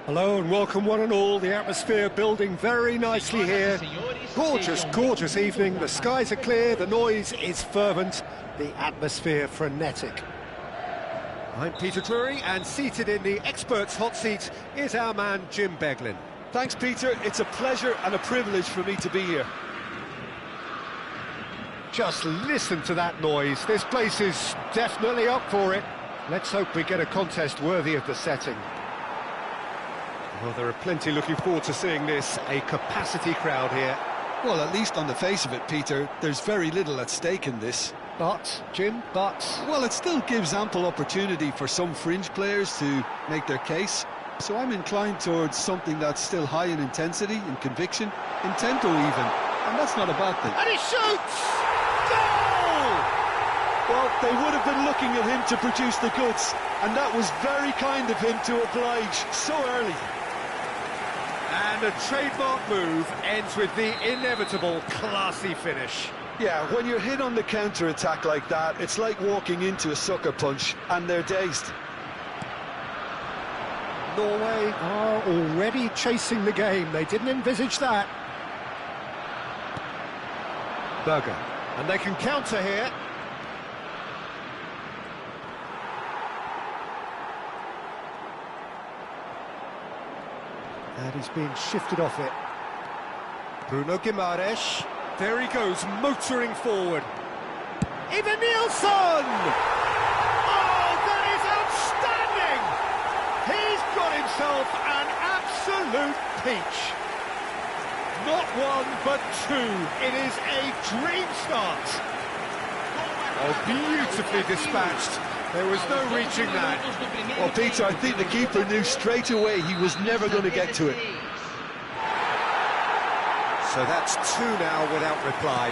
Hello and welcome one and all. The atmosphere building very nicely here. Gorgeous, gorgeous evening. The skies are clear, the noise is fervent, the atmosphere frenetic. I'm Peter Drury, and seated in the experts' hot seat is our man Jim Beglin. Thanks, Peter. It's a pleasure and a privilege for me to be here. Just listen to that noise. This place is definitely up for it. Let's hope we get a contest worthy of the setting. Well, there are plenty looking forward to seeing this. A capacity crowd here. Well, at least on the face of it, Peter, there's very little at stake in this. But, Jim, Well, it still gives ample opportunity for some fringe players to make their case. So I'm inclined towards something that's still high in intensity, in conviction, in tempo even. And that's not a bad thing. And he shoots! Goal! Well, they would have been looking at him to produce the goods. And that was very kind of him to oblige so early. And a trademark move ends with the inevitable classy finish. Yeah, when you're hit on the counter-attack like that, it's like walking into a sucker punch, and they're dazed. Norway are already chasing the game. They didn't envisage that. Berger. And they can counter here. And he's being shifted off it. Bruno Guimaraes. There he goes, motoring forward. Ivan Nilsson! Oh, that is outstanding! He's got himself an absolute peach. Not one, but two. It is a dream start. Oh, beautifully dispatched. There was no reaching that. Well, Peter, I think the keeper knew straight away he was never going to get to it. So that's two now without reply.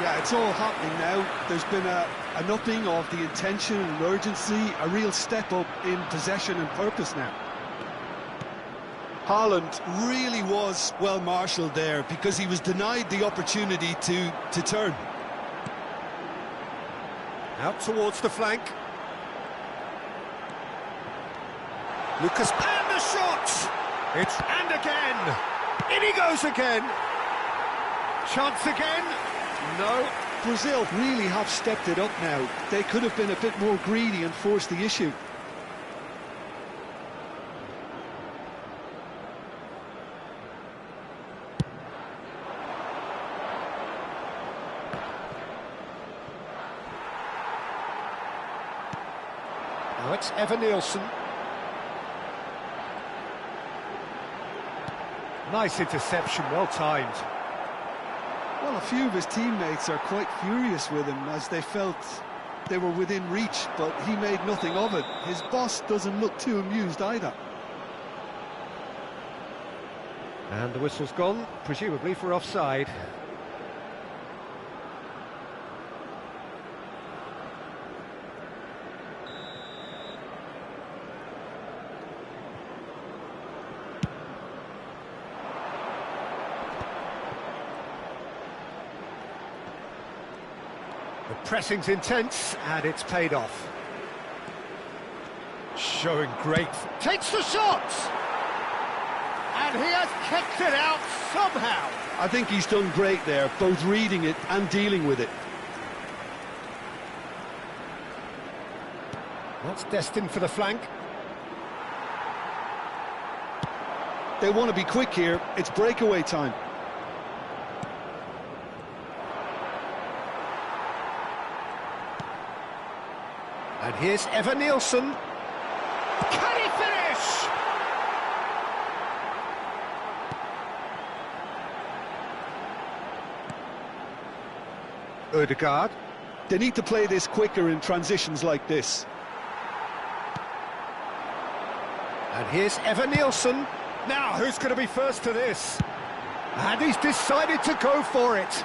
Yeah, it's all happening now. There's been an upping of the intention and urgency, a real step up in possession and purpose now. Haaland really was well marshalled there because he was denied the opportunity to turn. Out towards the flank. Lucas, and the shot! And again! In he goes again! Chance again? No. Brazil really have stepped it up now. They could have been a bit more greedy and forced the issue. Now it's Evan Nilsson. Nice interception, well timed. Well, a few of his teammates are quite furious with him as they felt they were within reach, but he made nothing of it. His boss doesn't look too amused either. And the whistle's gone, presumably for offside. The pressing's intense, and it's paid off. Showing great... Takes the shot! And he has kept it out somehow. I think he's done great there, both reading it and dealing with it. That's destined for the flank. They want to be quick here. It's breakaway time. And here's Evan Nilsson. Can he finish? Ødegaard. They need to play this quicker in transitions like this. And here's Evan Nilsson. Now, who's going to be first to this? And he's decided to go for it.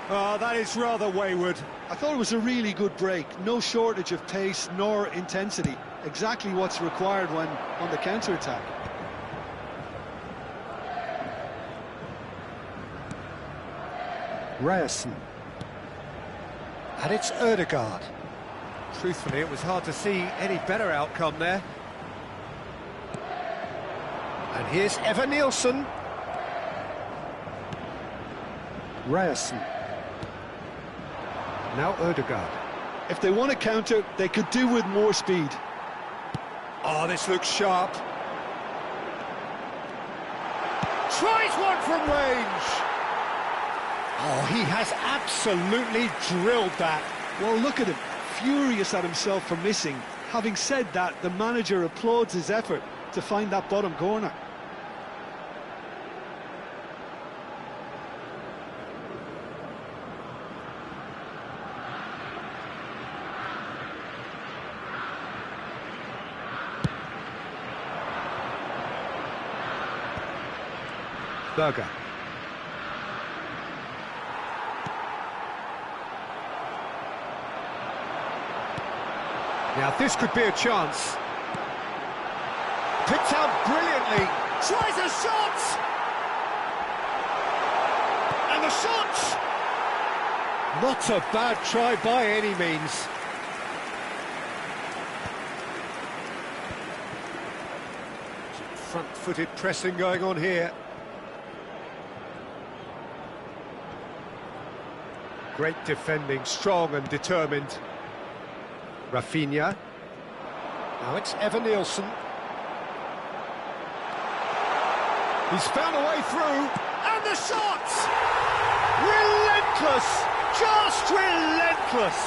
Oh, that is rather wayward. I thought it was a really good break. No shortage of pace nor intensity. Exactly what's required when on the counter-attack. Ryerson. And it's Ødegaard. Truthfully, it was hard to see any better outcome there. And here's Nielsen. Ryerson. Now Ødegaard. If they want to counter, they could do with more speed. Oh, this looks sharp. Tries one from range. Oh, he has absolutely drilled that. Well, look at him, furious at himself for missing. Having said that, the manager applauds his effort to find that bottom corner. Berger. Now this could be a chance. Picked out brilliantly. Tries a shot! And the shot! Not a bad try by any means. Front-footed pressing going on here. Great defending, strong and determined. Rafinha. Now it's Nielsen. He's found a way through. And the shot! Relentless! Just relentless!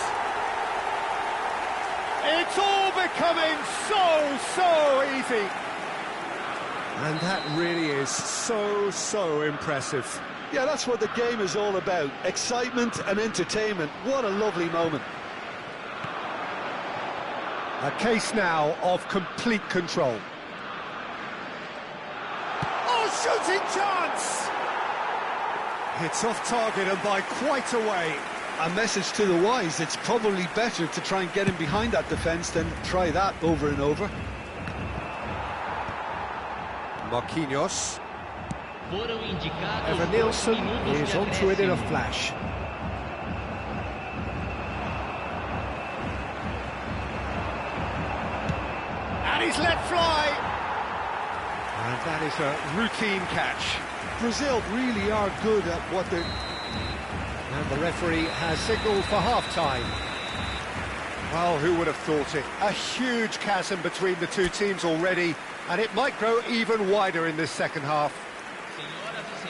It's all becoming so easy. And that really is so impressive. Yeah, that's what the game is all about. Excitement and entertainment. What a lovely moment. A case now of complete control. Oh, shooting chance! It's off target and by quite a way. A message to the wise, it's probably better to try and get him behind that defence than try that over and over. Marquinhos. Nielsen is onto it in a flash. And he's let fly. And that is a routine catch. Brazil really are good at what they're... And the referee has signalled for half-time. Well, who would have thought it? A huge chasm between the two teams already, and it might grow even wider in this second half.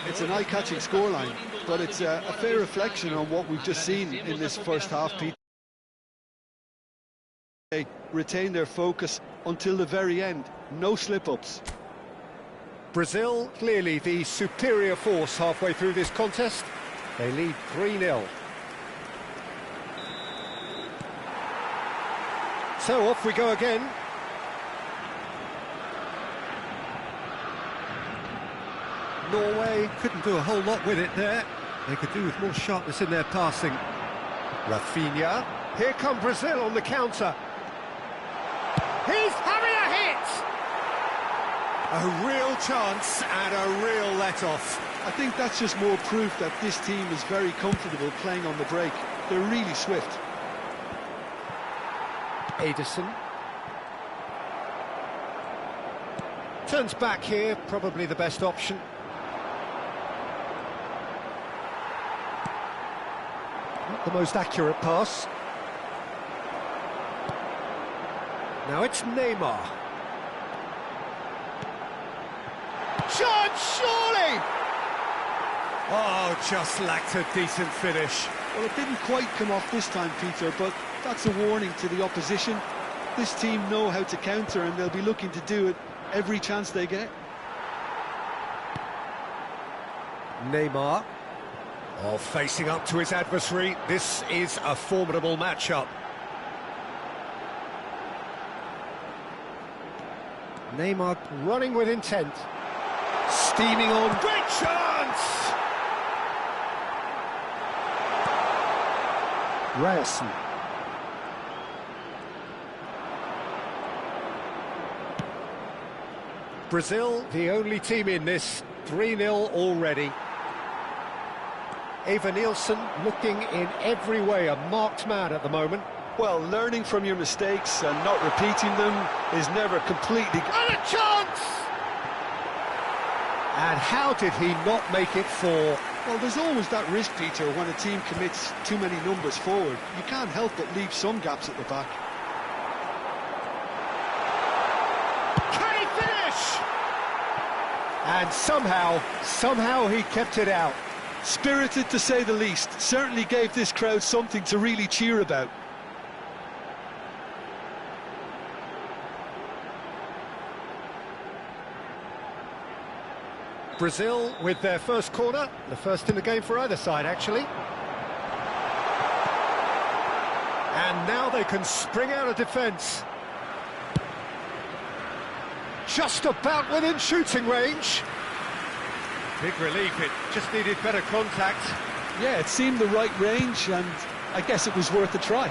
It's an eye-catching scoreline, but it's a fair reflection on what we've just seen in this first half, Pete. They retain their focus until the very end, no slip-ups. Brazil, clearly the superior force halfway through this contest. They lead 3-0. So off we go again. Norway couldn't do a whole lot with it there. They could do with more sharpness in their passing. Rafinha. Here come Brazil on the counter. He's having a hit! A real chance and a real let-off. I think that's just more proof that this team is very comfortable playing on the break. They're really swift. Ederson. Turns back here, probably the best option. Not the most accurate pass. Now it's Neymar. Chance, surely! Oh, just lacked a decent finish. Well, it didn't quite come off this time, Peter, but that's a warning to the opposition. This team know how to counter, and they'll be looking to do it every chance they get. Neymar. Oh, facing up to his adversary. This is a formidable matchup. Neymar running with intent. Steaming on. Great chance! Ryerson. Brazil, the only team in this, 3-0 already. Nielsen looking in every way a marked man at the moment. Well, learning from your mistakes and not repeating them is never completely... And a chance! And how did he not make it 4? Well, there's always that risk, Peter, when a team commits too many numbers forward. You can't help but leave some gaps at the back. Can he finish? And somehow he kept it out. Spirited, to say the least. Certainly gave this crowd something to really cheer about. Brazil with their first corner, the first in the game for either side, actually. And now they can spring out of defence. Just about within shooting range. Big relief, it just needed better contact. Yeah, it seemed the right range, and I guess it was worth a try.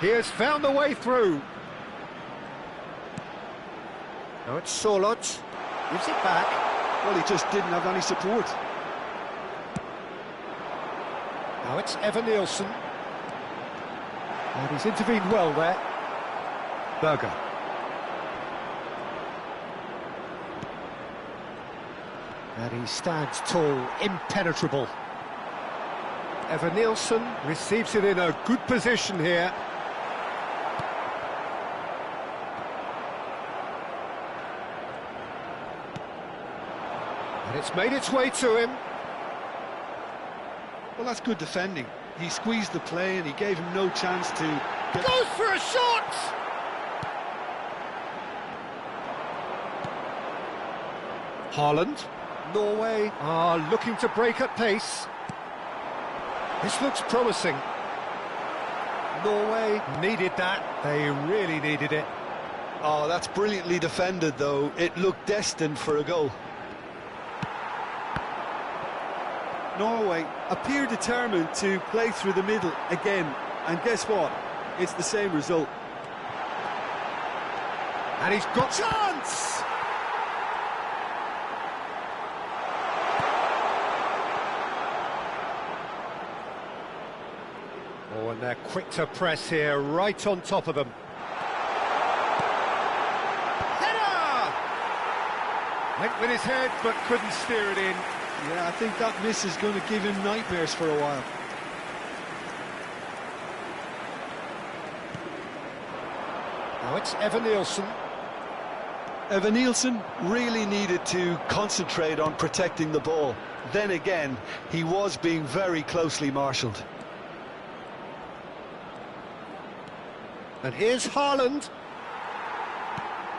He has found a way through. Now it's Solot, gives it back. Well, he just didn't have any support. Now it's Evan Nielsen. And he's intervened well there. Berger. And he stands tall, impenetrable. Evan Nielsen receives it in a good position here. And it's made its way to him. Well, that's good defending. He squeezed the play and he gave him no chance to... Goes for a shot! Haaland. Norway are looking to break at pace. This looks promising. Norway needed that. They really needed it. Oh, that's brilliantly defended, though. It looked destined for a goal. Norway appear determined to play through the middle again, and guess what? It's the same result. And he's got chance! Oh, and they're quick to press here, right on top of them. Header! Went with his head, but couldn't steer it in. Yeah, I think that miss is going to give him nightmares for a while. Now it's Evan Nielsen. Evan Nielsen really needed to concentrate on protecting the ball. Then again, he was being very closely marshalled. And here's Haaland.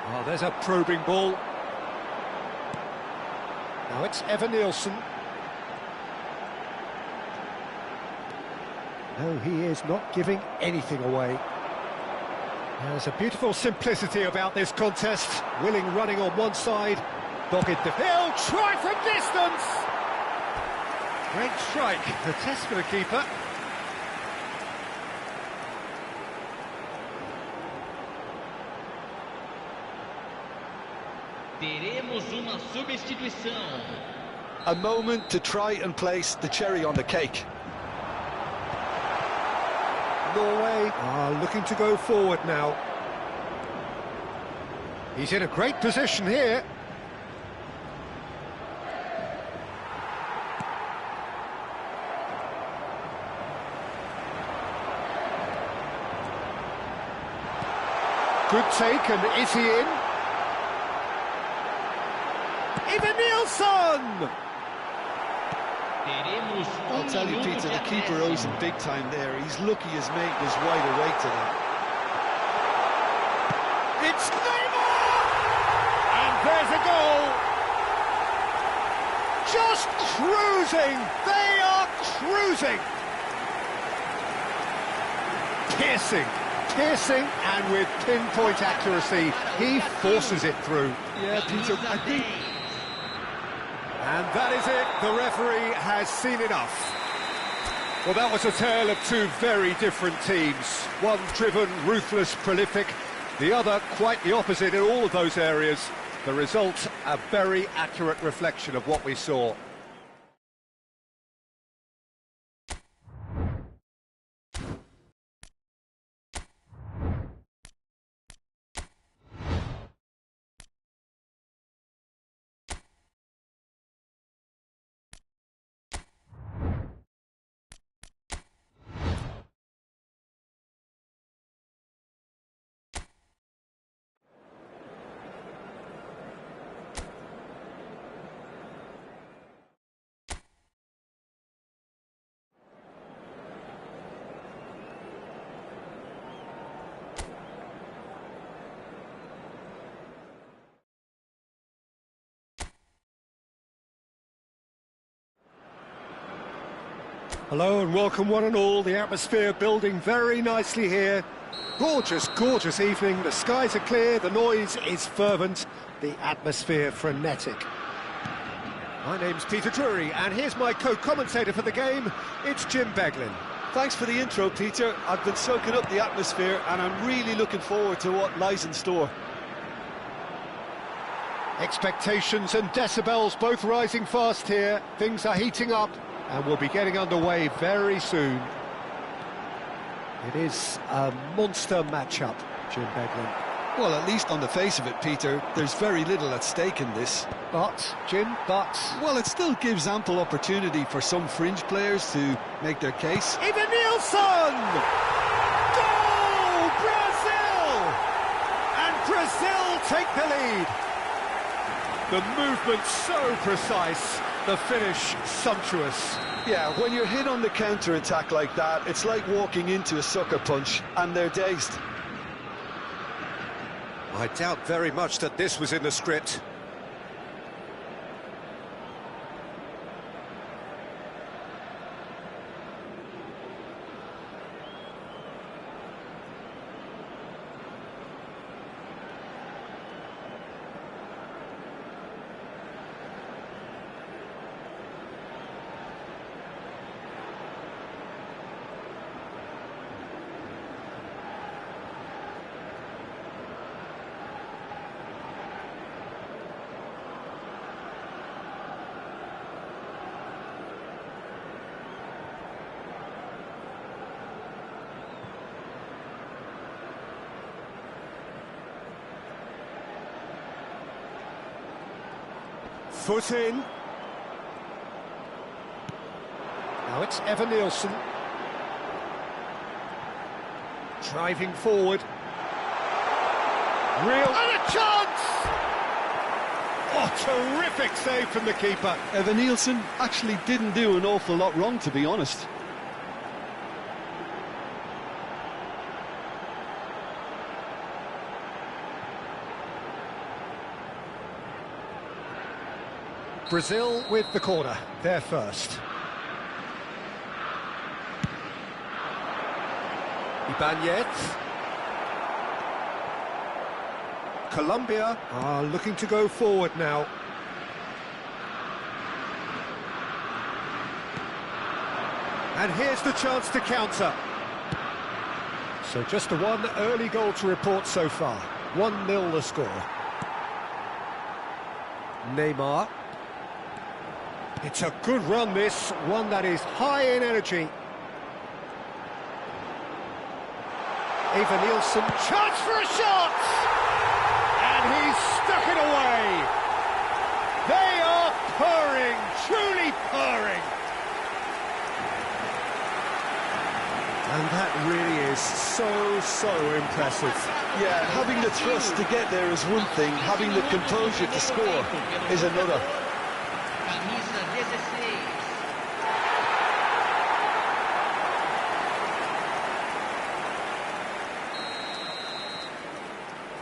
Oh, there's a probing ball. Now it's Evan Nielsen. No, he is not giving anything away. There's a beautiful simplicity about this contest. Willing running on one side, dogged the... He'll try from distance! Great strike, the test for the keeper. Teremos uma substituição. A moment to try and place the cherry on the cake. Norway are looking to go forward now. He's in a great position here. Good take, and is he in? Evan Nielsen! I'll tell you, Peter, the keeper owes him big time there. He's lucky his mate was wide awake to that. It's Neymar! And there's a goal! Just cruising! They are cruising! Piercing, and with pinpoint accuracy, he forces it through. Yeah, Peter, I think... And that is it, the referee has seen enough. Well, that was a tale of two very different teams. One driven, ruthless, prolific, the other quite the opposite in all of those areas. The result, a very accurate reflection of what we saw. Hello and welcome one and all. The atmosphere building very nicely here. Gorgeous, gorgeous evening. The skies are clear, the noise is fervent, the atmosphere frenetic. My name's Peter Drury, and here's my co-commentator for the game. It's Jim Beglin. Thanks for the intro, Peter. I've been soaking up the atmosphere and I'm really looking forward to what lies in store. Expectations and decibels both rising fast here. Things are heating up and we'll be getting underway very soon. It is a monster matchup, Jim Beglin. Well, at least on the face of it, Peter, there's very little at stake in this. But, Jim, well, it still gives ample opportunity for some fringe players to make their case. Even Nielsen! Goal! Brazil! And Brazil take the lead. The movement so precise, the finish sumptuous. Yeah, when you're hit on the counter-attack like that, it's like walking into a sucker punch, and they're dazed. I doubt very much that this was in the script. Foot in. Now it's Evan Nielsen. Driving forward. Real... And a chance! Oh, terrific save from the keeper. Evan Nielsen actually didn't do an awful lot wrong, to be honest. Brazil with the corner, they're first. Ibanez. Colombia are looking to go forward now. And here's the chance to counter. So just the one early goal to report so far. 1-0 the score. Neymar. It's a good run, this, one that is high in energy. Eva Nielsen, chance for a shot! And he's stuck it away! They are purring, truly purring! And that really is so impressive. Yeah, having the thrust to get there is one thing, having the composure to score is another.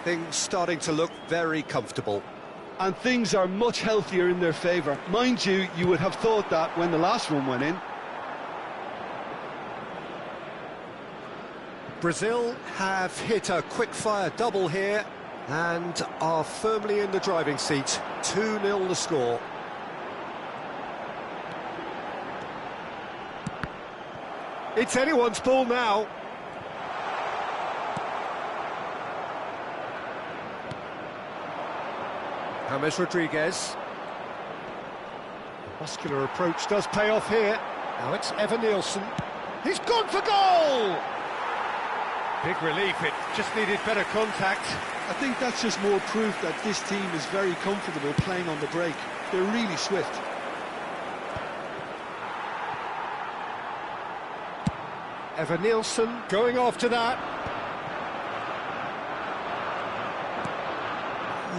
Things starting to look very comfortable. And things are much healthier in their favour. Mind you, you would have thought that when the last one went in. Brazil have hit a quick-fire double here and are firmly in the driving seat. 2-0 the score. It's anyone's ball now. James Rodriguez. Muscular approach does pay off here. Now it's Evan Nielsen. He's gone for goal! Big relief, it just needed better contact. I think that's just more proof that this team is very comfortable playing on the break. They're really swift. Evan Nielsen going after that.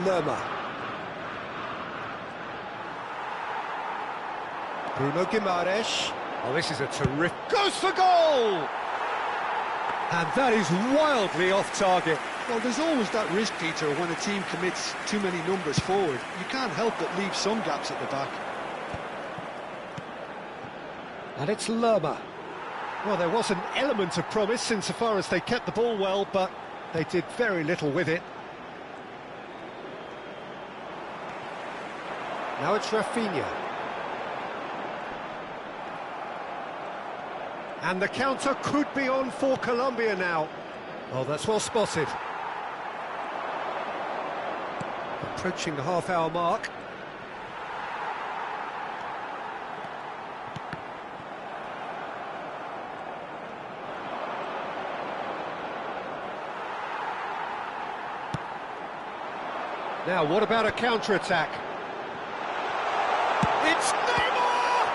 Lerma. Bruno Guimaraes. Oh, this is a terrific... Goes for goal! And that is wildly off target. Well, there's always that risk, Peter, when a team commits too many numbers forward. You can't help but leave some gaps at the back. And it's Lerma. Well, there was an element of promise insofar as they kept the ball well, but they did very little with it. Now it's Rafinha. And the counter could be on for Colombia now. Oh, that's well spotted. Approaching the half-hour mark. Now, what about a counter-attack? It's Neymar!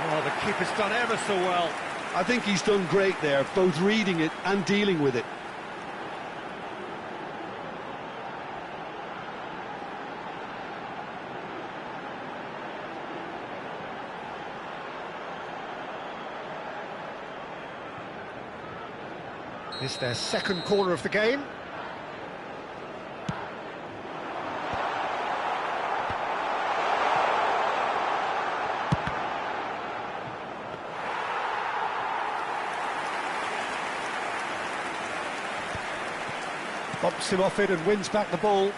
Oh, the keeper's done ever so well. I think he's done great there, both reading it and dealing with it. This is their second corner of the game. Bops him off it and wins back the ball.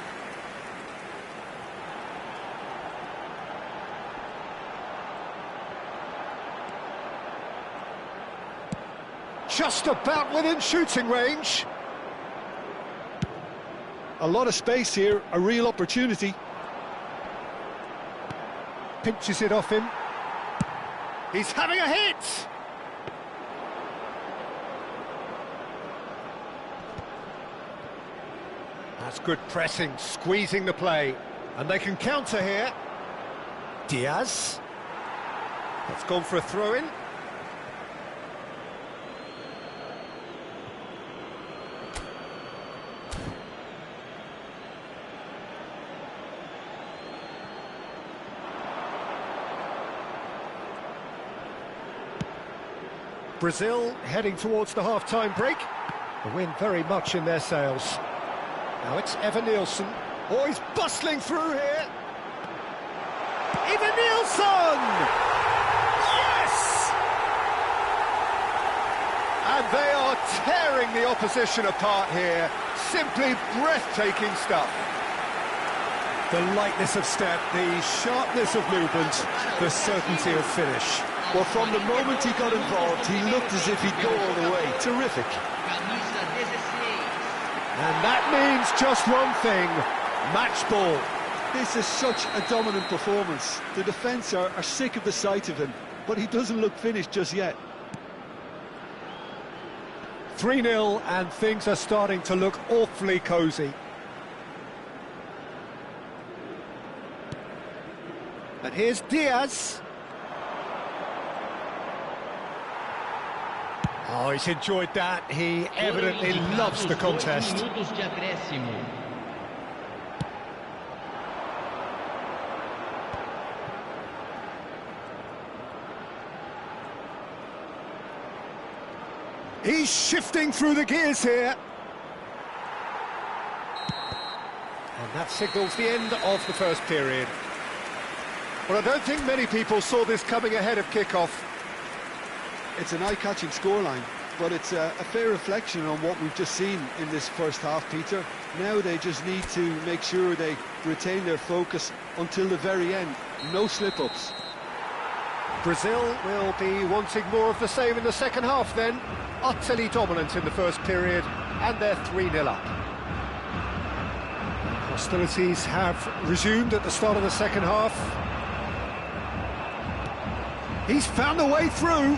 Just about within shooting range. A lot of space here, a real opportunity. Pinches it off him. He's having a hit! That's good pressing, squeezing the play. And they can counter here. Diaz. That's gone for a throw-in. Brazil heading towards the half-time break. The win very much in their sails. Now it's Evan-Nielsen. Oh, he's bustling through here. Evan-Nielsen! Yes! And they are tearing the opposition apart here. Simply breathtaking stuff. The lightness of step, the sharpness of movement, the certainty of finish. Well, from the moment he got involved, he looked as if he'd go all the way. Terrific. And that means just one thing, match ball. This is such a dominant performance. The defence are sick of the sight of him, but he doesn't look finished just yet. 3-0 and things are starting to look awfully cosy. And here's Diaz. Oh, he's enjoyed that. He evidently loves the contest. He's shifting through the gears here. And that signals the end of the first period. Well, I don't think many people saw this coming ahead of kick-off. It's an eye-catching scoreline, but it's a fair reflection on what we've just seen in this first half, Peter. Now they just need to make sure they retain their focus until the very end. No slip-ups. Brazil will be wanting more of the same in the second half then. Utterly dominant in the first period, and they're 3-0 up. Hostilities have resumed at the start of the second half. He's found a way through.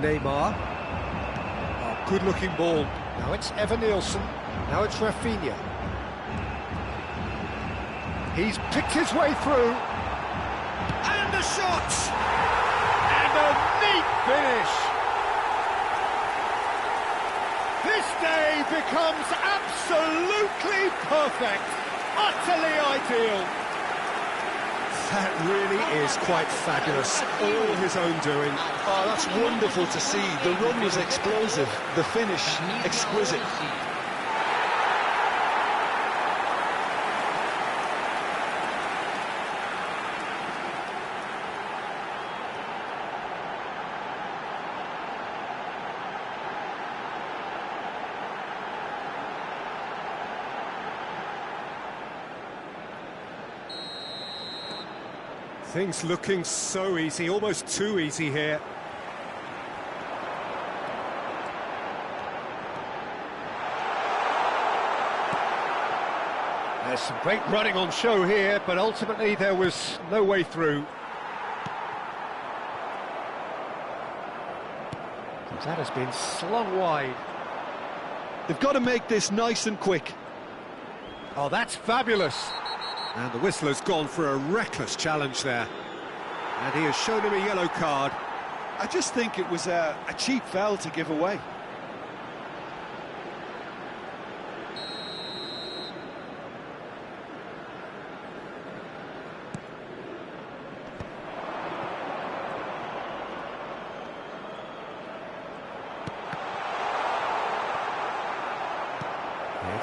Neymar. Oh, good-looking ball. Now it's Evan-Nielsen. Now it's Rafinha. He's picked his way through. And a shot! And a neat finish! This day becomes absolutely perfect. Utterly ideal. That really is quite fabulous. All his own doing. Oh, that's wonderful to see. The run was explosive, the finish exquisite. Things looking so easy, almost too easy here. There's some great running on show here, but ultimately there was no way through. That has been slung wide. They've got to make this nice and quick. Oh, that's fabulous. And the whistle has gone for a reckless challenge there. And he has shown him a yellow card. I just think it was a cheap foul to give away.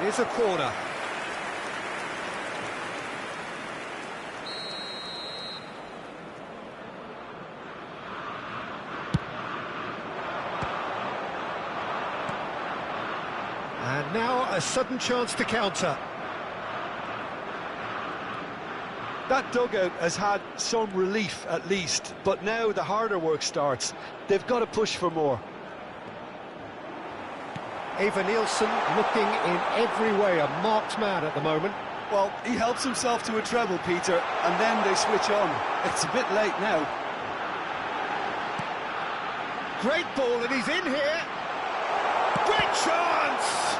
It is a corner. And now a sudden chance to counter. That dugout has had some relief at least, but now the harder work starts. They've got to push for more. Eva Nielsen looking in every way a marked man at the moment. Well, he helps himself to a treble, Peter, and then they switch on. It's a bit late now. Great ball, and he's in here. Great chance!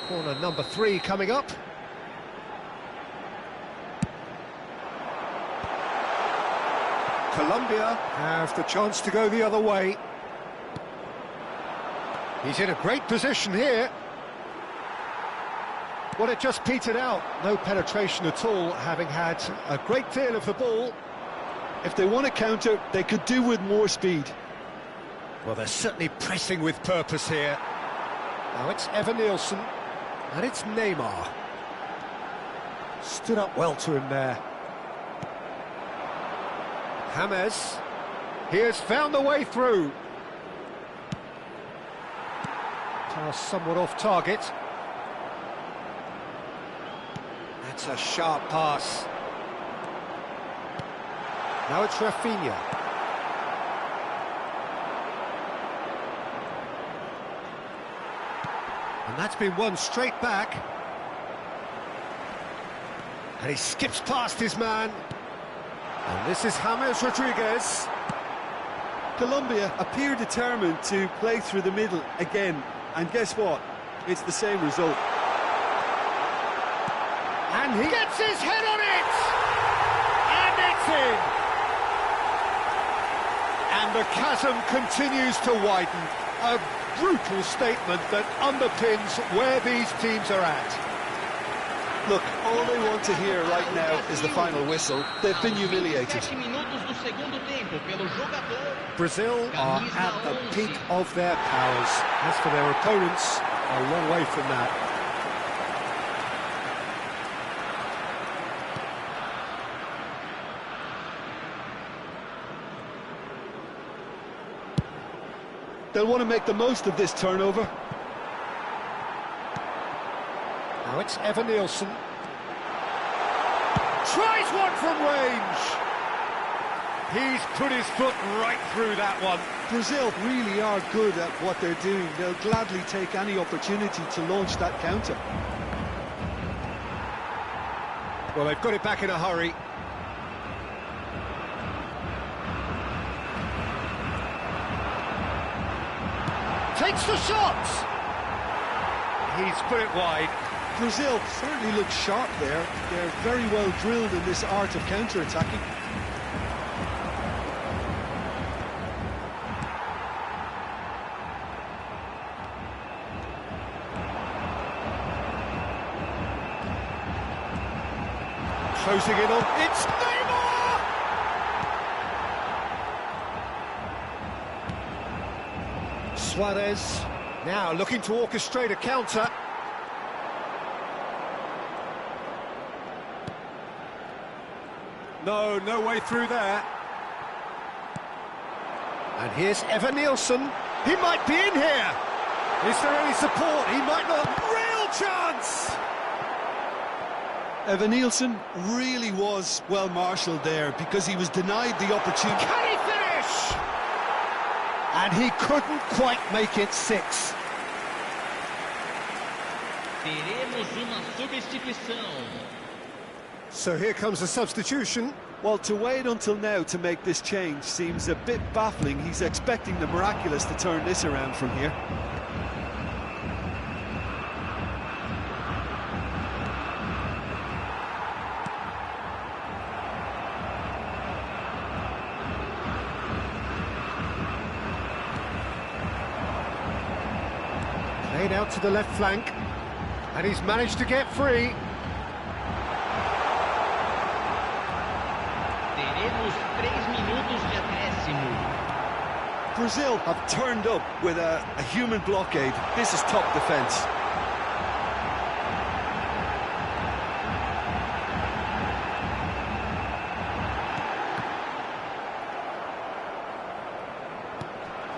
Corner number 3 coming up. Colombia have the chance to go the other way. He's in a great position here. Well, it just petered out. No penetration at all, having had a great deal of the ball. If they want to counter, they could do with more speed. Well, they're certainly pressing with purpose here. Now it's Eva Nielsen, and it's Neymar. Stood up well to him there. James, he has found the way through. Pass somewhat off target. That's a sharp pass. Now it's Rafinha. And that's been won straight back. And he skips past his man. And this is James Rodriguez. Colombia appear determined to play through the middle again. And guess what? It's the same result. And he gets his head on it! And it's in! And the chasm continues to widen. A brutal statement that underpins where these teams are at. Look, all they want to hear right now is the final whistle. They've been humiliated. Brazil are at the peak of their powers. As for their opponents, a long way from that. They'll want to make the most of this turnover. Now it's Eva Nielsen. Tries one from range. He's put his foot right through that one. Brazil really are good at what they're doing. They'll gladly take any opportunity to launch that counter. Well, they've got it back in a hurry. Takes the shot. He's put it wide. Brazil certainly looks sharp there. They're very well drilled in this art of counter-attacking. Closing in on... It's Neymar! Suarez now looking to orchestrate a counter. No way through there. And here's Nielsen. He might be in here. Is there any support? He might not. Real chance! Nielsen really was well marshalled there because he was denied the opportunity. Can he finish? And he couldn't quite make it 6. Teremos uma substituição. So here comes a substitution. Well, to wait until now to make this change seems a bit baffling. He's expecting the miraculous to turn this around from here. Played out to the left flank, and he's managed to get free. Teremos 3 minutos de acréscimo. Brazil have turned up with a human blockade. This is top defence.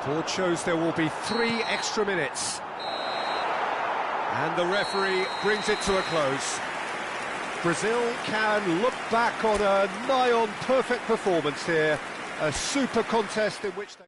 Board shows there will be 3 extra minutes. And the referee brings it to a close. Brazil can look back on a nigh-on perfect performance here. A super contest in which they...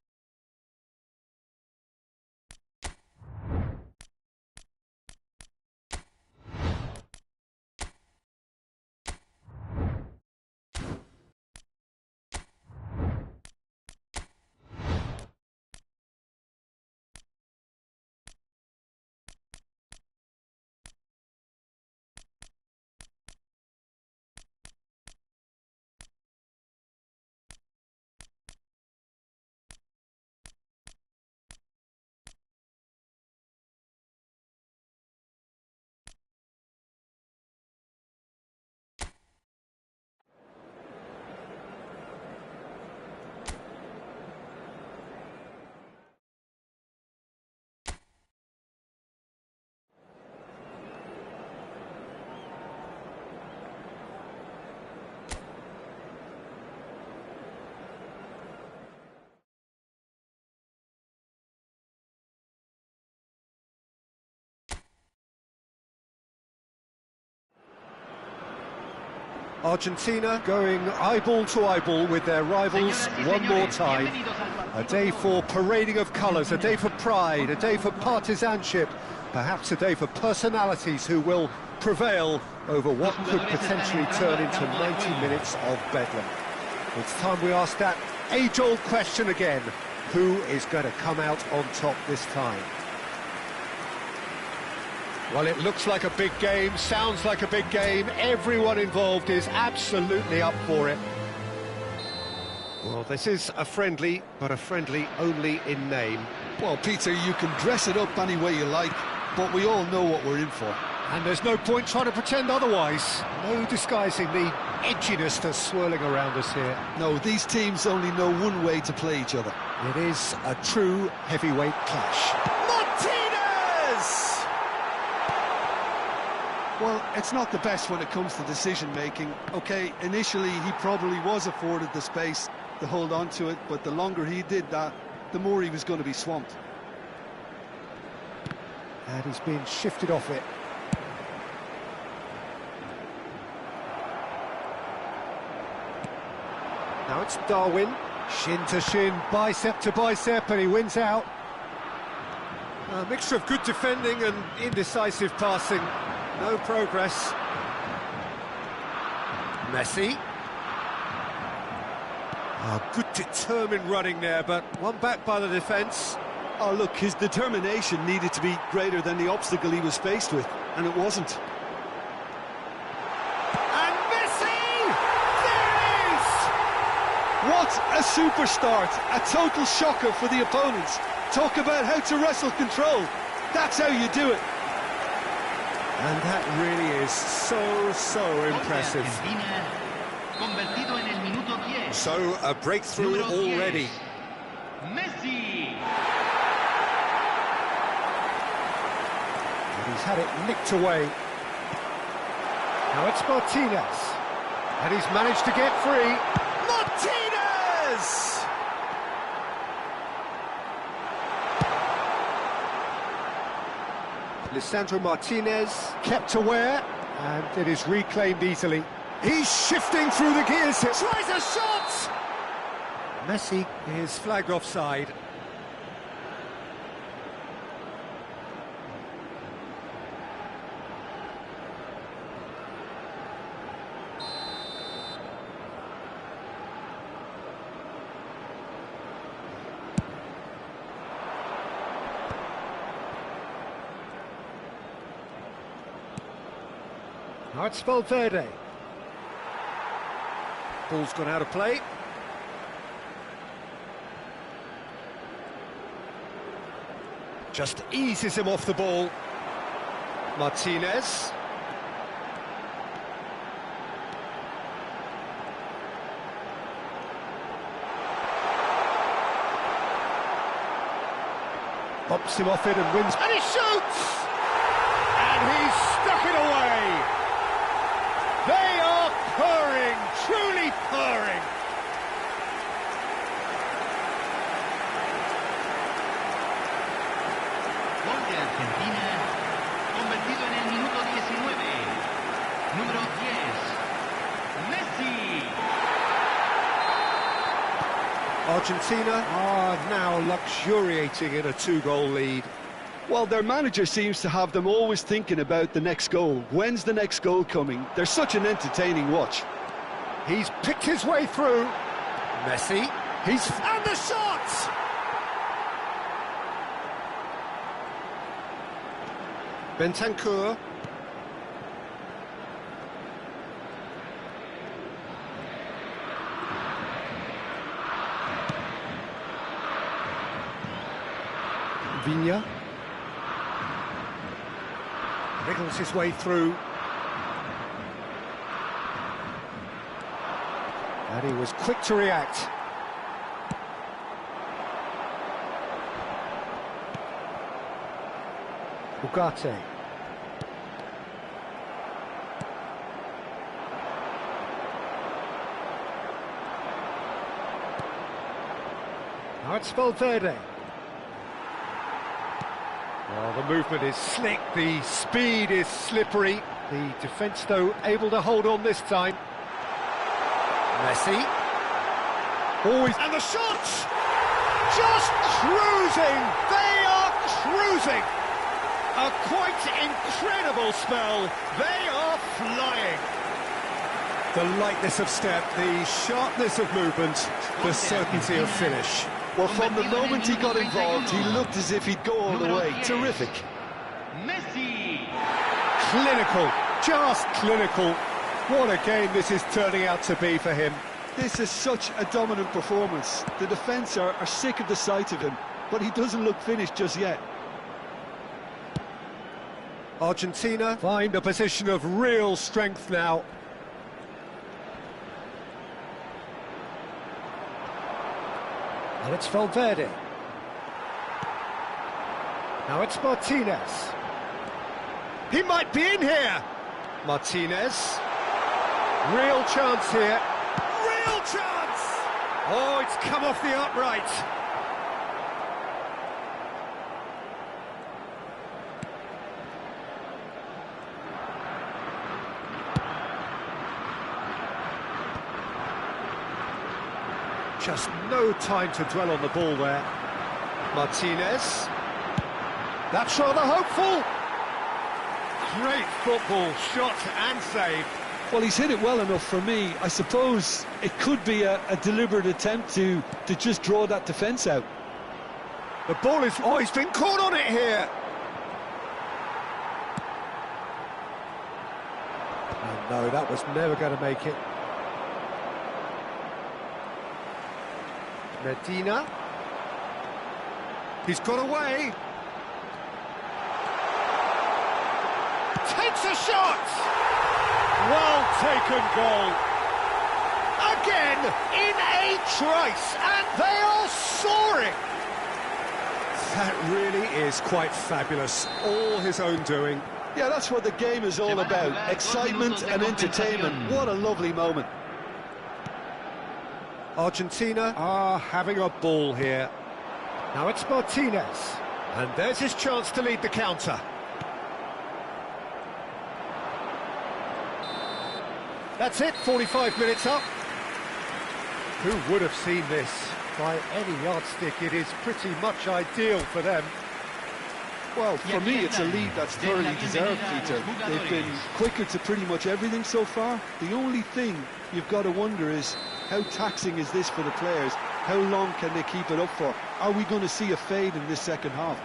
Argentina going eyeball to eyeball with their rivals one more time. A day for parading of colours, a day for pride, a day for partisanship, perhaps a day for personalities who will prevail over what could potentially turn into 90 minutes of bedlam. It's time we ask that age-old question again: who is going to come out on top this time? Well, it looks like a big game, sounds like a big game. Everyone involved is absolutely up for it. Well, this is a friendly, but a friendly only in name. Well, Peter, you can dress it up any way you like, but we all know what we're in for. And there's no point trying to pretend otherwise. No disguising the edginess that's swirling around us here. No, these teams only know one way to play each other. It is a true heavyweight clash. Well, it's not the best when it comes to decision-making. OK, initially he probably was afforded the space to hold on to it, but the longer he did that, the more he was going to be swamped. And he's been shifted off it. Now it's Darwin, shin to shin, bicep to bicep, and he wins out. A mixture of good defending and indecisive passing. No progress. Messi. Good determined running there, but one back by the defence. Oh, look, his determination needed to be greater than the obstacle he was faced with, and it wasn't. And Messi! There it is! What a super start! A total shocker for the opponents. Talk about how to wrestle control. That's how you do it. And that really is so impressive. So, a breakthrough already. Messi! And he's had it nicked away. Now it's Martinez. And he's managed to get free. Martinez! Lisandro Martinez kept aware, and it is reclaimed easily. He's shifting through the gears. Tries a shot! Messi is flagged offside. Now it's Valverde. Ball's gone out of play. Just eases him off the ball. Martinez. Bumps him off it and wins. And he shoots! And he's stuck it away! They are purring, truly purring. Gol de Argentina, convertido en el minuto 19. Número 10, Messi. Argentina are now luxuriating in a two-goal lead. Well, their manager seems to have them always thinking about the next goal. When's the next goal coming? They're such an entertaining watch. He's picked his way through. Messi. And the shot! Bentancur. Viña. Wriggles his way through. And he was quick to react. Ugarte. Now it's Valverde. Well, the movement is slick, the speed is slippery. The defence, though, able to hold on this time. Messi. Always. And the shot! Just cruising! They are cruising! A quite incredible spell. They are flying. The lightness of step, the sharpness of movement, the certainty of finish. Well, from the moment he got involved, he looked as if he'd go all the way. Terrific. Messi. Clinical, just clinical. What a game this is turning out to be for him. This is such a dominant performance. The defence are sick of the sight of him, but he doesn't look finished just yet. Argentina find a position of real strength now. And it's Valverde. Now it's Martinez. He might be in here. Martinez. Real chance here. Real chance! Oh, it's come off the upright. Just no time to dwell on the ball there. Martinez. That's rather hopeful. Great football, shot and save. Well, he's hit it well enough for me. I suppose it could be a deliberate attempt to just draw that defence out. The ball is... Oh, he's been caught on it here. Oh, no, that was never going to make it. Medina. He's got away. Takes a shot! Well taken goal. Again, in a trice, and they are soaring. That really is quite fabulous. All his own doing. Yeah, that's what the game is all about. Excitement and entertainment. What a lovely moment. Argentina are having a ball here. Now it's Martinez. And there's his chance to lead the counter. That's it, 45 minutes up. Who would have seen this? By any yardstick, it is pretty much ideal for them. Well, for me, it's a lead that's thoroughly deserved, Peter. They've been quicker to pretty much everything so far. The only thing you've got to wonder is, how taxing is this for the players? How long can they keep it up for? Are we going to see a fade in this second half?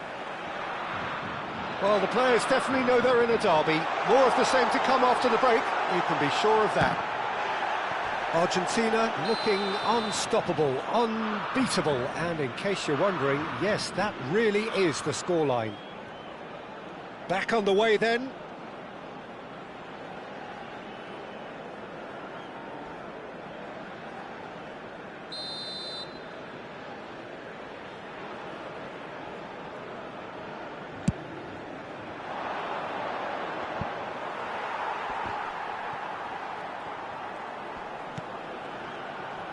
Well, the players definitely know they're in a derby. More of the same to come after the break, you can be sure of that. Argentina looking unstoppable, unbeatable, and in case you're wondering, yes, that really is the scoreline. Back on the way then.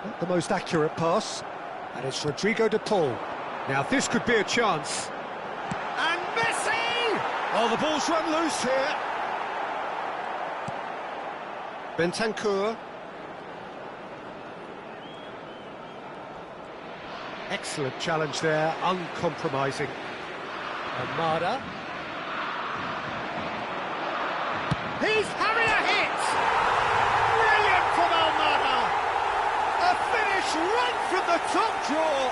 Not the most accurate pass, and it's Rodrigo de Paul. Now this could be a chance. And Messi! Oh, the ball's run loose here. Bentancur. Excellent challenge there, uncompromising. Amada. He's having a hit! Brilliant from Almada! A finish right from the top draw!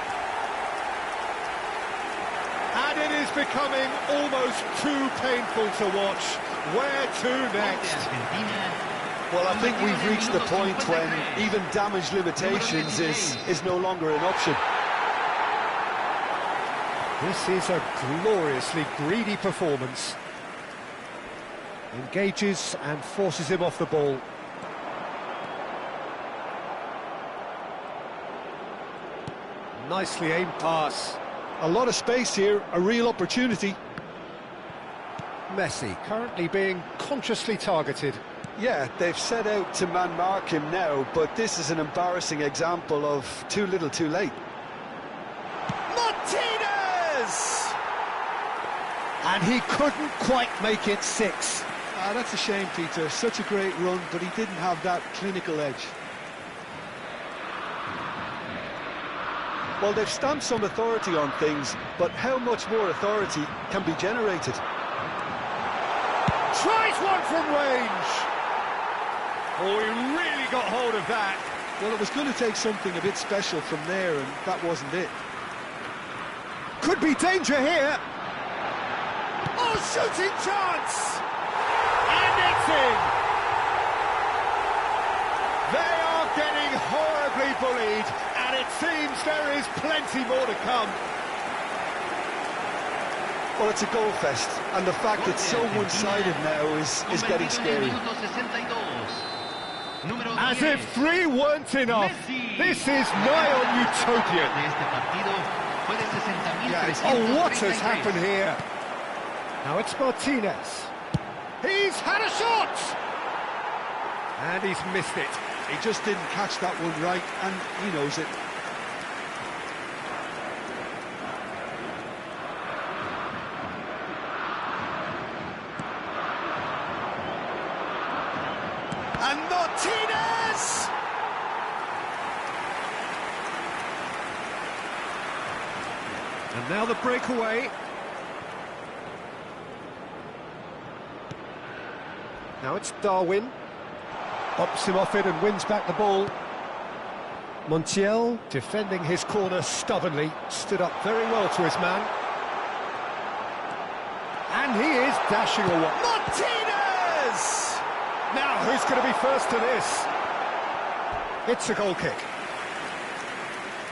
And it is becoming almost too painful to watch. Where to next? Well, I think we've reached the point when even damage limitations is no longer an option. This is a gloriously greedy performance. Engages and forces him off the ball. Nicely aimed pass. A lot of space here, a real opportunity. Messi currently being consciously targeted. Yeah, they've set out to man-mark him now, but this is an embarrassing example of too little too late. Martinez! And he couldn't quite make it 6. Ah, that's a shame, Peter. Such a great run, but he didn't have that clinical edge. Well, they've stamped some authority on things, but how much more authority can be generated? Tries one from range! Oh, he really got hold of that. Well, it was going to take something a bit special from there, and that wasn't it. Could be danger here. Oh, shooting chance! And it's in! They are getting horribly bullied, and it seems there is plenty more to come. Well, it's a goal fest, and the fact it's so one-sided now is getting scary. As if 3 weren't enough. This is nigh on utopian. Oh, what has happened here? Now it's Martinez. He's had a shot! And he's missed it. He just didn't catch that one right, and he knows it. And Martinez! And now the breakaway. Now it's Darwin. Hops him off it and wins back the ball. Montiel, defending his corner stubbornly, stood up very well to his man. And he is dashing away. Martinez! Now, who's going to be first to this? It's a goal kick.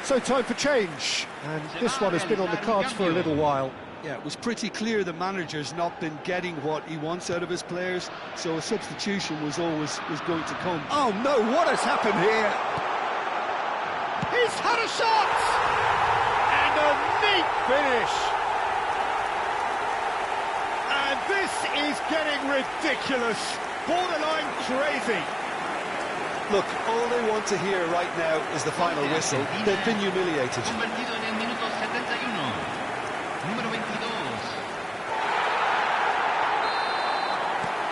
So time for change. And this one has been on the cards for a little while. Yeah, it was pretty clear the manager's not been getting what he wants out of his players, so a substitution was going to come. Oh no, what has happened here? He's had a shot! And a neat finish! And this is getting ridiculous, borderline crazy. Look, all they want to hear right now is the final whistle. They've been humiliated.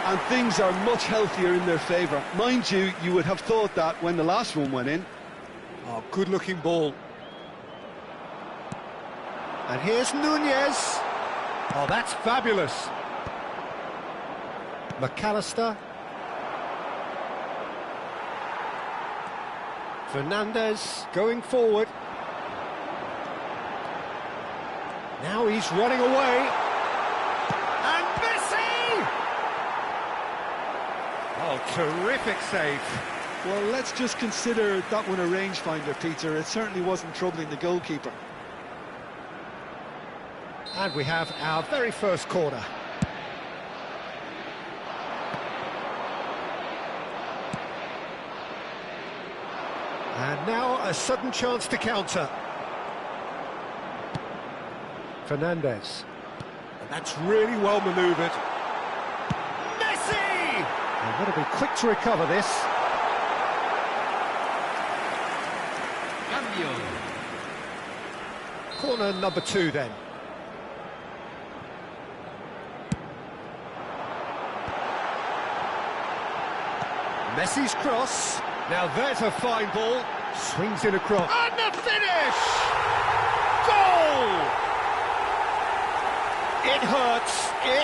and things are much healthier in their favour. Mind you, you would have thought that when the last one went in. Oh, good-looking ball. And here's Nunez. Oh, that's fabulous. McAllister. Fernandez going forward. Now he's running away. And Messi! Oh, terrific save. Well, let's just consider that one a rangefinder, Peter. It certainly wasn't troubling the goalkeeper. And we have our very first corner. And now a sudden chance to counter. Fernandez. And that's really well manoeuvred. Messi! They've got to be quick to recover this. Cambio. Corner number 2 then. Messi's cross. Now there's a fine ball. Swings it across. And the finish! Goal! It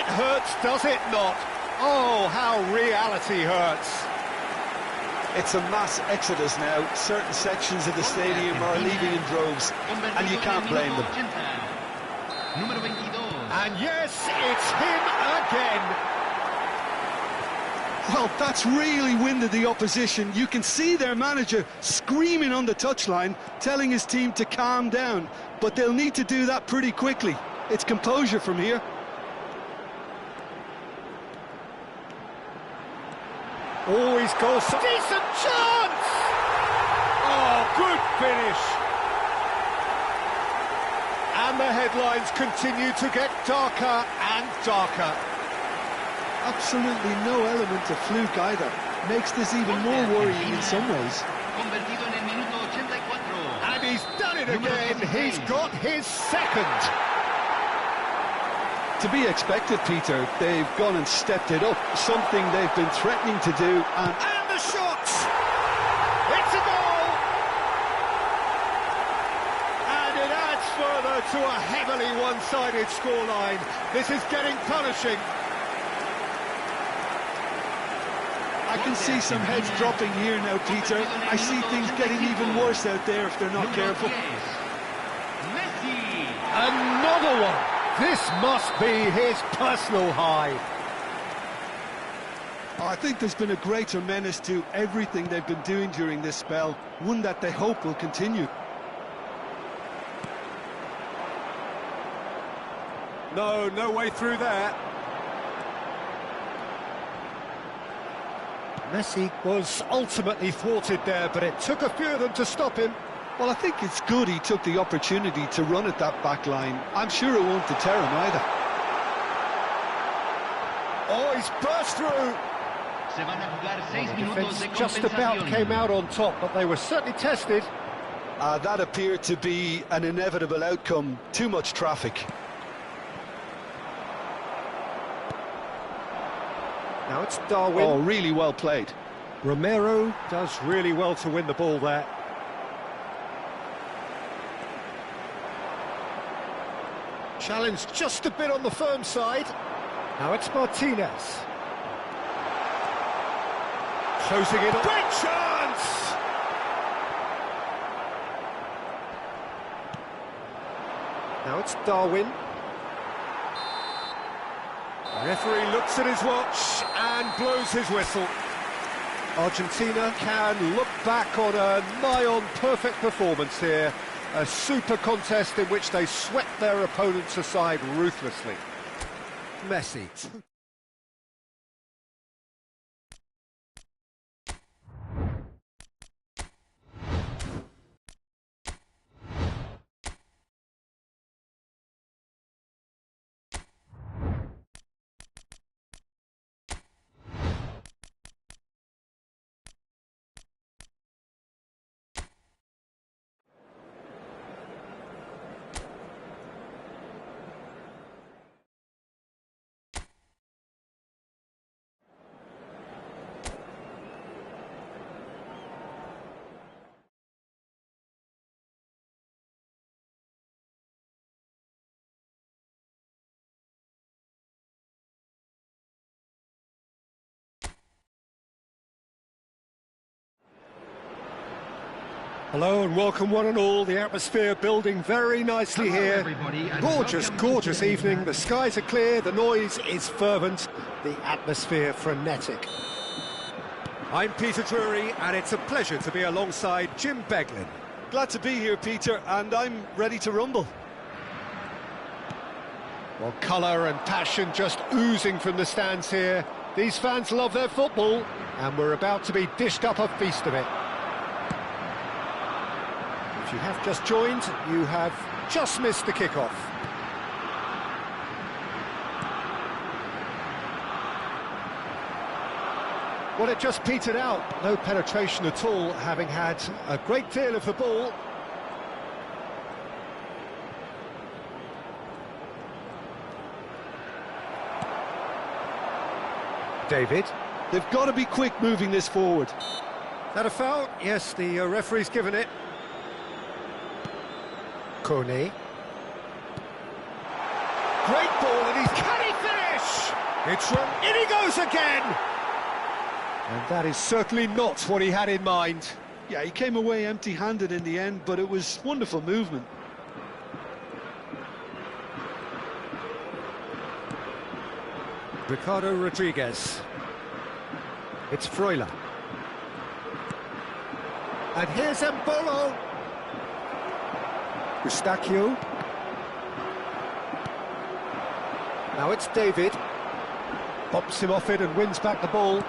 hurts, does it not? Oh, how reality hurts. It's a mass exodus now. Certain sections of the stadium are leaving in droves, and you can't blame them. And yes, it's him again. Well, that's really winded the opposition. You can see their manager screaming on the touchline, telling his team to calm down, but they'll need to do that pretty quickly. It's composure from here. Always goes. Decent chance! Oh, good finish. And the headlines continue to get darker and darker. Absolutely no element of fluke either. Makes this even more worrying in some ways. And he's done it again. He's got his second. To be expected, Peter. They've gone and stepped it up. Something they've been threatening to do. And the shot! It's a goal! And it adds further to a heavily one-sided scoreline. This is getting punishing. I can see some heads dropping here now, Peter. I see things getting even worse out there if they're not careful. Another one! This must be his personal high. I think there's been a greater menace to everything they've been doing during this spell, one that they hope will continue. No way through there. Messi was ultimately thwarted there, but it took a few of them to stop him. Well, I think it's good he took the opportunity to run at that back line. I'm sure it won't deter him either. Oh, he's burst through. The defence just about came out on top, but they were certainly tested. That appeared to be an inevitable outcome. Too much traffic. Now it's Darwin. Oh, really well played. Romero does really well to win the ball there. Challenge just a bit on the firm side. Now it's Martinez. Closing it. Great chance! Now it's Darwin. The referee looks at his watch and blows his whistle. Argentina can look back on a nigh-on perfect performance here. A super contest in which they swept their opponents aside ruthlessly. Messi. Hello and welcome one and all. The atmosphere building very nicely here. Gorgeous, gorgeous evening. The skies are clear, the noise is fervent, the atmosphere frenetic. I'm Peter Drury and it's a pleasure to be alongside Jim Beglin. Glad to be here, Peter, and I'm ready to rumble. Well, colour and passion just oozing from the stands here. These fans love their football and we're about to be dished up a feast of it. If you have just joined, you have just missed the kickoff. Well, it just petered out. No penetration at all, having had a great deal of the ball. David. They've got to be quick moving this forward. That a foul? Yes, the referee's given it. Kone. Great ball, and can he finish? It's run, in he goes again! And that is certainly not what he had in mind. Yeah, he came away empty-handed in the end, but it was wonderful movement. Ricardo Rodriguez. It's Freuler. And here's Mbolo. Eustachio. Now it's David. Bumps him off it and wins back the ball.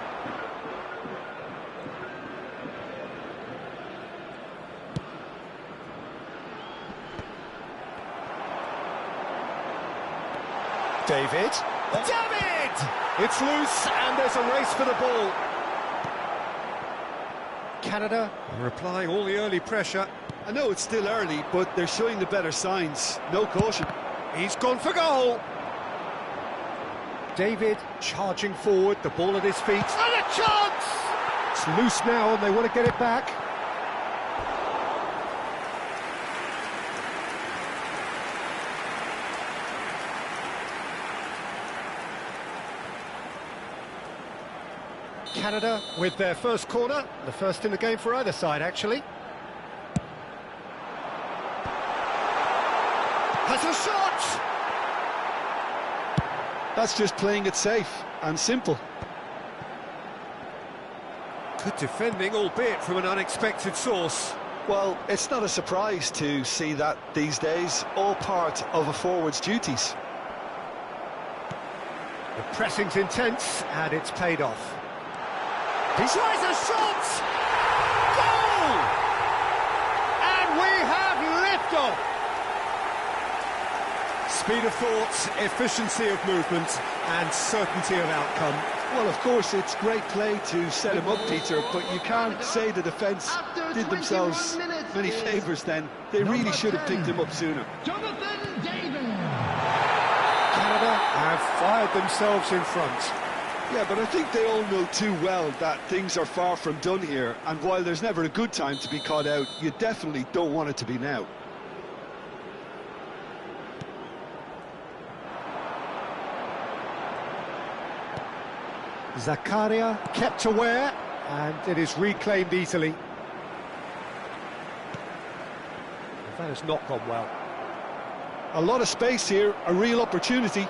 David. David! It's loose and there's a race for the ball. Canada are applying all the early pressure. I know it's still early, but they're showing the better signs. No caution. He's gone for goal. David charging forward, the ball at his feet. And a chance! It's loose now and they want to get it back. Canada with their first corner, the first in the game for either side, actually. Has a shot! That's just playing it safe and simple. Good defending, albeit from an unexpected source. Well, it's not a surprise to see that these days, all part of a forward's duties. The pressing's intense, and it's paid off. He tries a shot! Goal! And we have liftoff! Speed of thought, efficiency of movement, and certainty of outcome. Well, of course, it's great play to set him up, Peter, but you can't say the defence did themselves many favours then. They really should have picked him up sooner. David. Canada have fired themselves in front. Yeah, but I think they all know too well that things are far from done here, and while there's never a good time to be caught out, you definitely don't want it to be now. Zakaria kept aware, and it is reclaimed easily. That has not gone well. A lot of space here, a real opportunity.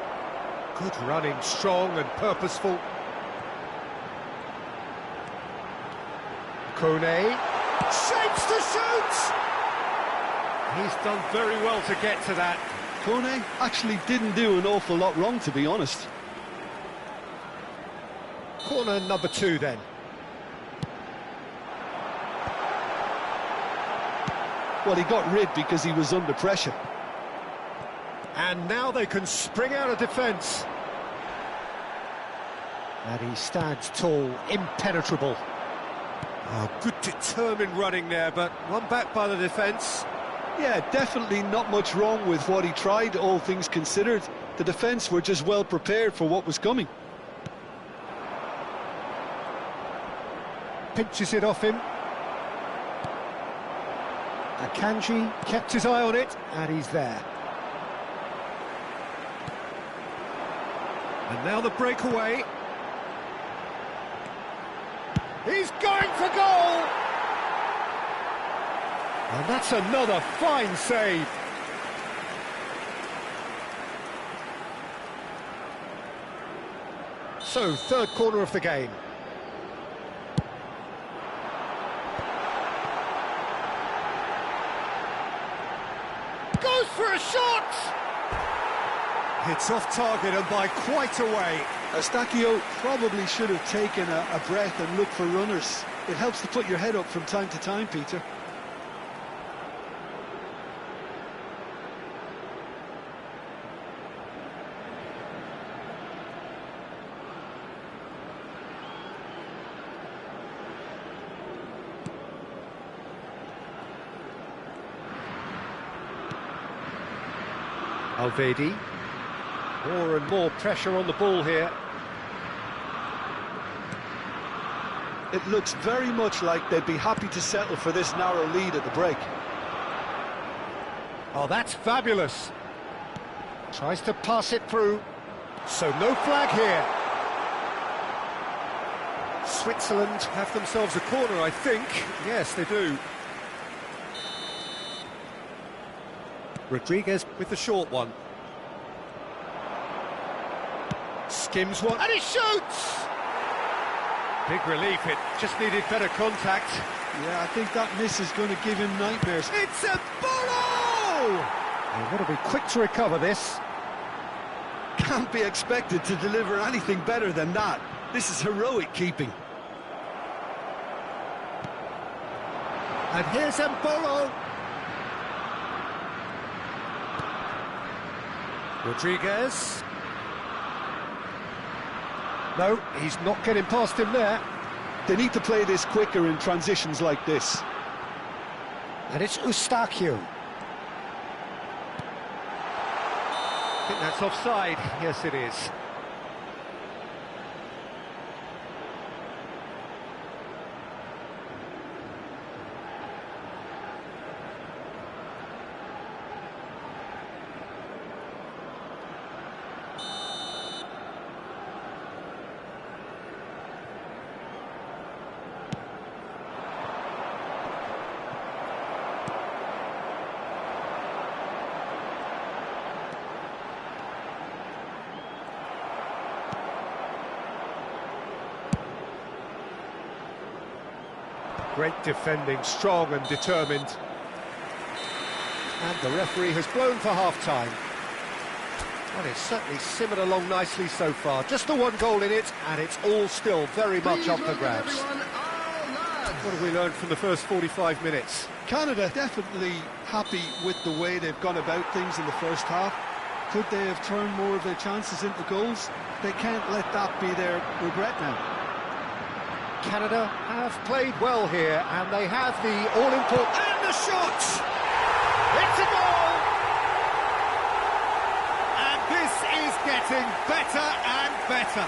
Good running, strong and purposeful. Kone shapes to shoot! He's done very well to get to that. Kone actually didn't do an awful lot wrong, to be honest. Corner number 2 then. Well, he got rid because he was under pressure. And now they can spring out of defence. And he stands tall, impenetrable. Oh, good determined running there, but one back by the defence. Yeah, definitely not much wrong with what he tried, all things considered. The defence were just well prepared for what was coming. Pinches it off him. Akanji kept his eye on it, and he's there. And now the breakaway. He's going for goal! And that's another fine save. So, third corner of the game. Goes for a shot! It's off target and by quite a way. Eustáquio probably should have taken a breath and looked for runners. It helps to put your head up from time to time, Peter. Alvedi. More and more pressure on the ball here. It looks very much like they'd be happy to settle for this narrow lead at the break. Oh, that's fabulous. Tries to pass it through. So no flag here. Switzerland have themselves a corner, I think. Yes, they do. Rodriguez with the short one. Skims one, and he shoots! Big relief, it just needed better contact. Yeah, I think that miss is going to give him nightmares. It's a ball! They've got to be quick to recover this. Can't be expected to deliver anything better than that. This is heroic keeping. And here's Mbolo. Rodriguez. No, he's not getting past him there. They need to play this quicker in transitions like this. And it's Eustáquio. I think that's offside. Yes, it is. Great defending, strong and determined. And the referee has blown for half-time. Well, it's certainly simmered along nicely so far. Just the one goal in it, and it's all still very much up for grabs. What have we learned from the first 45 minutes? Canada definitely happy with the way they've gone about things in the first half. Could they have turned more of their chances into goals? They can't let that be their regret now. Canada have played well here, and they have the all-important... And the shot! It's a goal! And this is getting better and better.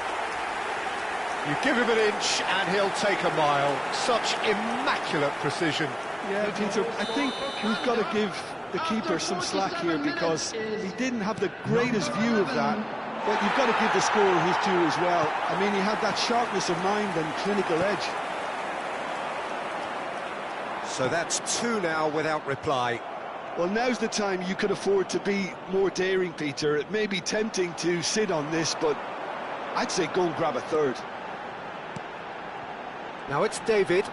You give him an inch, and he'll take a mile. Such immaculate precision. Yeah, Peter, I think we've got to give the keeper some slack here, because he didn't have the greatest view of that. But you've got to give the scorer his due as well. I mean, he had that sharpness of mind and clinical edge. So that's two now without reply. Well, now's the time you could afford to be more daring, Peter. It may be tempting to sit on this, but I'd say go and grab a third. Now it's David.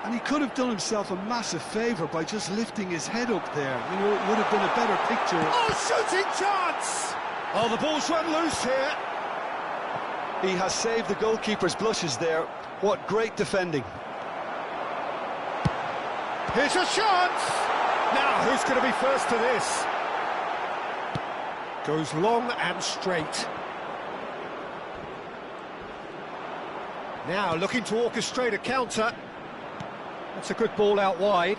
And he could have done himself a massive favour by just lifting his head up there. You know, it would have been a better picture. Oh, shooting chance! Oh, the ball's run loose here. He has saved the goalkeeper's blushes there. What great defending. Here's a chance! Now, who's going to be first to this? Goes long and straight. Now, looking to orchestrate a counter. That's a good ball out wide.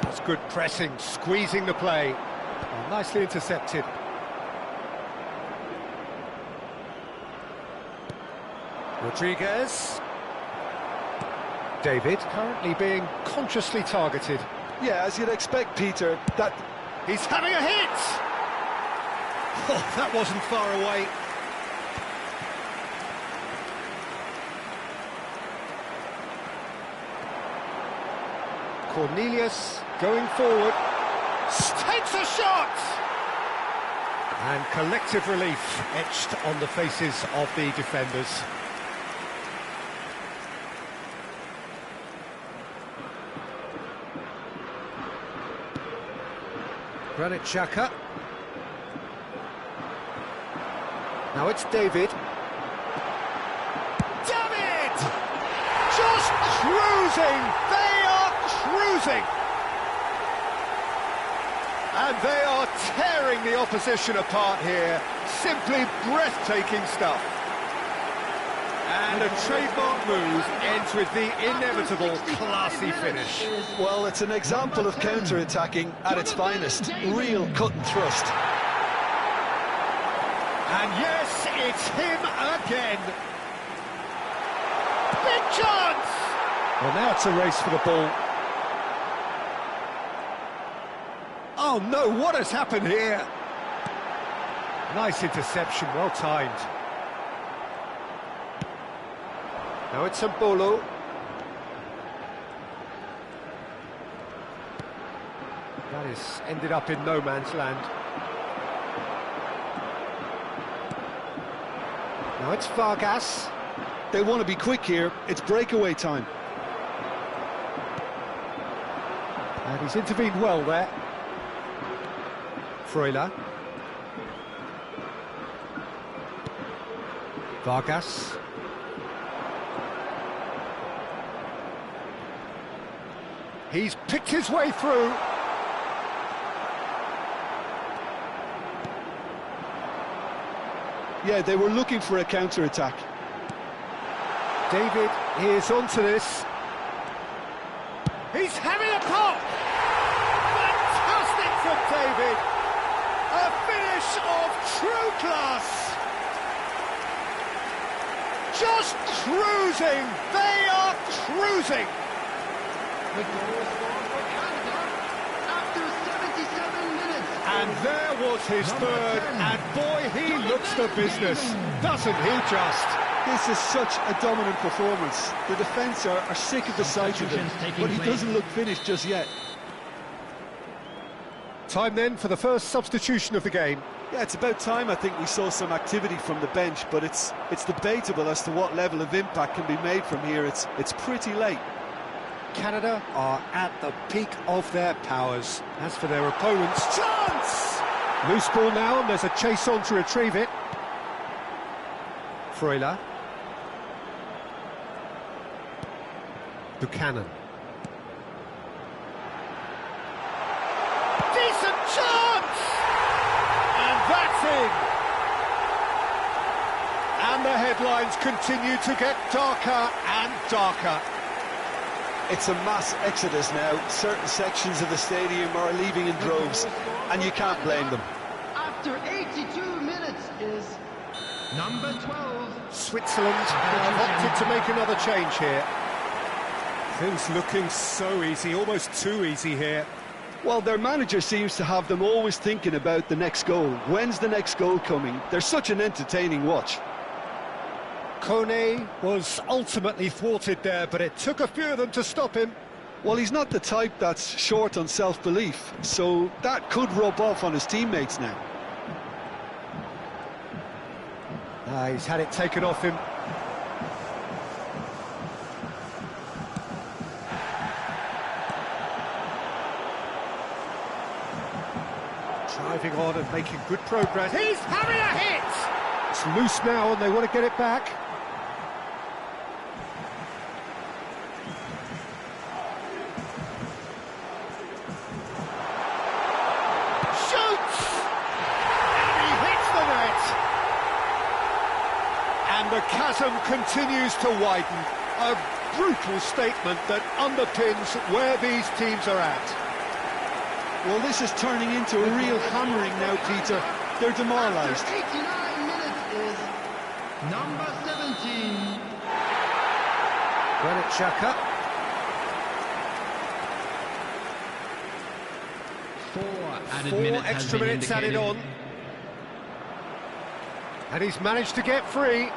That's good pressing, squeezing the play. Oh, nicely intercepted. Rodriguez. David currently being consciously targeted. Yeah, as you'd expect, Peter, that... He's having a hit! Oh, that wasn't far away. Cornelius going forward. Takes a shot! And collective relief etched on the faces of the defenders. Granit Xhaka. Now it's David. David! Just cruising! They are cruising! And they are tearing the opposition apart here. Simply breathtaking stuff. And a trademark move ends with the inevitable classy finish. Well, it's an example of counter-attacking at its finest. Real cut and thrust. And yes, it's him again. Big chance! Well, now it's a race for the ball. Oh no, what has happened here? Nice interception, well timed. Now it's Mbolo. That is ended up in no man's land. Now it's Vargas. They want to be quick here. It's breakaway time. And he's intervened well there. Freuler. Vargas. He's picked his way through. Yeah, they were looking for a counter-attack. David is onto this. He's having a pop! Fantastic from David! A finish of true class! Just cruising! They are cruising! The goal was scored for Canada after 77 minutes. And there was his third, and boy, he looks the business, doesn't he just? This is such a dominant performance. The defence are sick of the sight of him, but he doesn't look finished just yet. Time then for the first substitution of the game. Yeah, it's about time I think we saw some activity from the bench, but it's debatable as to what level of impact can be made from here. It's pretty late. Canada are at the peak of their powers. As for their opponents, chance! Loose ball now, and there's a chase on to retrieve it. Freuler. Buchanan. Decent chance! And that's in! And the headlines continue to get darker and darker. It's a mass exodus now. Certain sections of the stadium are leaving in droves, and you can't blame them. After 82 minutes is number 12. Switzerland have opted to make another change here. Things looking so easy, almost too easy here. Well, their manager seems to have them always thinking about the next goal. When's the next goal coming? They're such an entertaining watch. Kone was ultimately thwarted there, but it took a few of them to stop him. Well, he's not the type that's short on self-belief, so that could rub off on his teammates now. He's had it taken off him. Driving on and making good progress. He's having a hit! It's loose now and they want to get it back. And the chasm continues to widen. A brutal statement that underpins where these teams are at. Well, this is turning into a real hammering now, Peter. They're demoralised. 89 minutes is number 17. Granit Xhaka. 4 added Four minutes extra minutes added on. And he's managed to get free.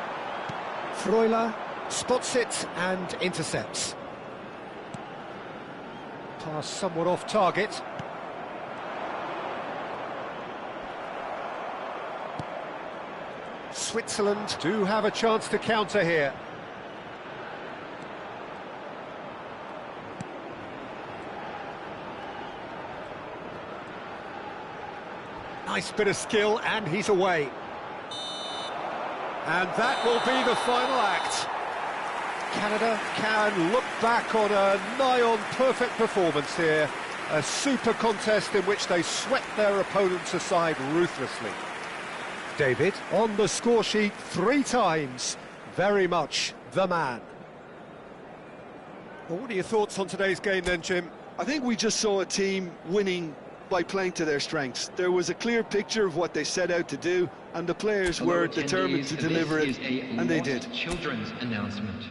Freuler spots it and intercepts. Pass somewhat off target. Switzerland do have a chance to counter here. Nice bit of skill, and he's away. And that will be the final act. Canada can look back on a nigh-on perfect performance here. A super contest in which they swept their opponents aside ruthlessly. David, on the score sheet 3 times, very much the man. Well, what are your thoughts on today's game then, Jim? I think we just saw a team winning by playing to their strengths. There was a clear picture of what they set out to do, and the players were determined to deliver it, and they did. Children's announcement.